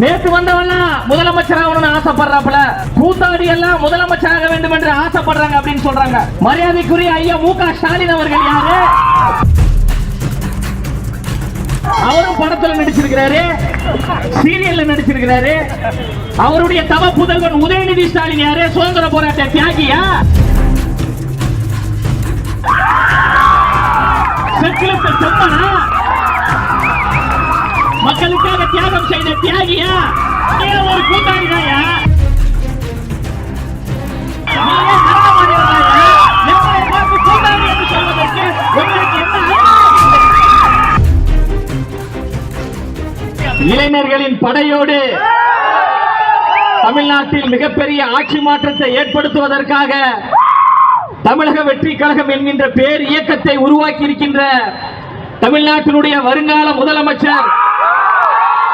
நேற்று வந்தவெல்லாம் முதலமைச்சராகணும்னு ஆசைப்படுறாப்புல, கூத்தாடி எல்லாம் முதலமைச்சராக வேண்டும் என்று ஆசைப்படுறாங்க அப்படின்னு சொல்றாங்க. மரியாதைக்குரிய ஐயா மு.க. ஸ்டாலின் அவர்கள் யாரு? அவரும் படத்துல நடிச்சிருக்கிறாரு, சீரியல்ல நடிச்சிருக்கிறாரு. அவருடைய தவ புதல்வன் உதயநிதி ஸ்டாலின் யாரு? சுதந்திர போராட்ட தியாகியா? செக்கிலத்த செம்மனா? மக்களுக்காக தியாகம் செய்த தியாகியா? ஒரு கூட்டாளிதாயா? கூட்டாளி என்று சொல்வதற்கு உங்களுக்கு என்ன? இளைஞர்களின் படையோடு தமிழ்நாட்டில் மிகப்பெரிய ஆட்சி மாற்றத்தை ஏற்படுத்துவதற்காக தமிழக வெற்றி கழகம் என்கின்ற பேர் இயக்கத்தை உருவாக்கி இருக்கின்ற தமிழ்நாட்டினுடைய வருங்கால முதலமைச்சர்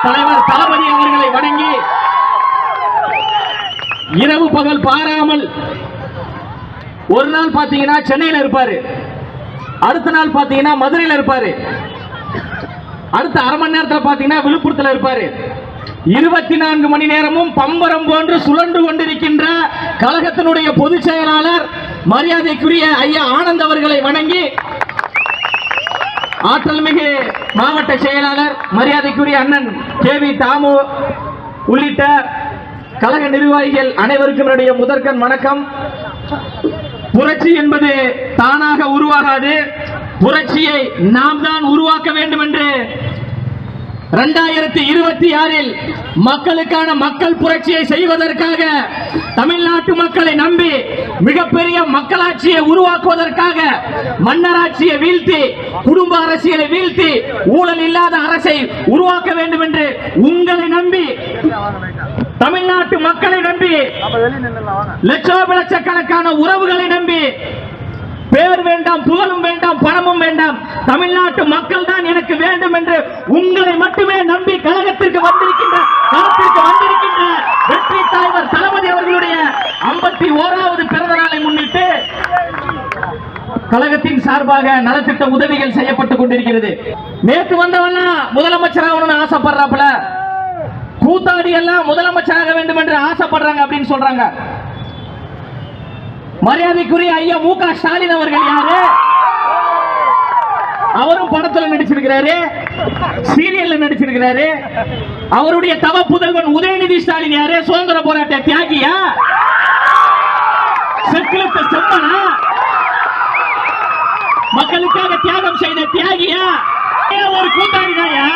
தலைவர் தளபதி அவர்களை வணங்கி இரவு பகல் பாராமல் ஒரு நாள் பாத்தீங்கன்னா சென்னையில் இருப்பாரு, அடுத்த நாள் பாத்தீங்கன்னா மதுரையில் இருப்பாரு, அடுத்த அரை மணி நேரத்தில் பாத்தீங்கன்னா விழுப்புரத்தில் இருப்பாரு. 24 மணி நேரமும் பம்பரம் போன்று சுழன்று கொண்டிருக்கின்ற கழகத்தினுடைய பொதுச் செயலாளர் மரியாதைக்குரிய ஐயா ஆனந்த் அவர்களை வணங்கி ஆற்றல் மிகு மாவட்ட செயலாளர் மரியாதைக்குரிய அண்ணன் கே.வி. தாமு உள்ளிட்ட கழக நிர்வாகிகள் அனைவருக்கும் என்னுடைய முதற்கண் வணக்கம். புரட்சி என்பது தானாக உருவாகாது, புரட்சியை நாம் தான் உருவாக்க வேண்டும் என்று 2026 மக்களுக்கான மக்கள் புரட்சியை செய்வதற்காக தமிழ்நாட்டு மக்களை நம்பி மிகப்பெரிய மக்களாட்சியை உருவாக்குவதற்காக மன்னராட்சியை வீழ்த்தி குடும்ப அரசியலை வீழ்த்தி ஊழல் இல்லாத அரசை உருவாக்க வேண்டும் என்று உங்களை நம்பி, தமிழ்நாட்டு மக்களை நம்பி, லட்சக்கணக்கான உறவுகளை நம்பி, பேர் வேண்டாம், புகழும் வேண்டாம், பணமும் வேண்டாம், தமிழ்நாட்டு மக்கள் தான் எனக்கு வேண்டும் என்று உங்களை மட்டுமே நம்பி கழகத்திற்கு வந்திருக்கின்ற வெற்றி தலைவர் தளபதி அவர்களுடைய 51வது பிறந்த நாளை முன்னிட்டு கழகத்தின் சார்பாக நலத்திட்ட உதவிகள் செய்யப்பட்டுக் கொண்டிருக்கிறது. நேற்று வந்தவெல்லாம் முதலமைச்சராகணும்னு ஆசைப்படுறாப்புல, கூத்தாடி எல்லாம் முதலமைச்சராக வேண்டும் என்று ஆசைப்படுறாங்க அப்படின்னு சொல்றாங்க. மரியாதைக்குரிய ஐயா மு.க. ஸ்டாலின் அவர்கள் யாரு? அவரும் படத்துல நடிச்சிருக்கிறாரு, சீரியல்ல நடிச்சிருக்கிறாரு. அவருடைய தவ புதல்வன் உதயநிதி ஸ்டாலின் யாரு? சுதந்திர போராட்ட தியாகியா? செக்கிலத்த செம்மனா? மக்களுக்காக தியாகம் செய்த தியாகியா? ஒரு கூட்டாளிதாயா?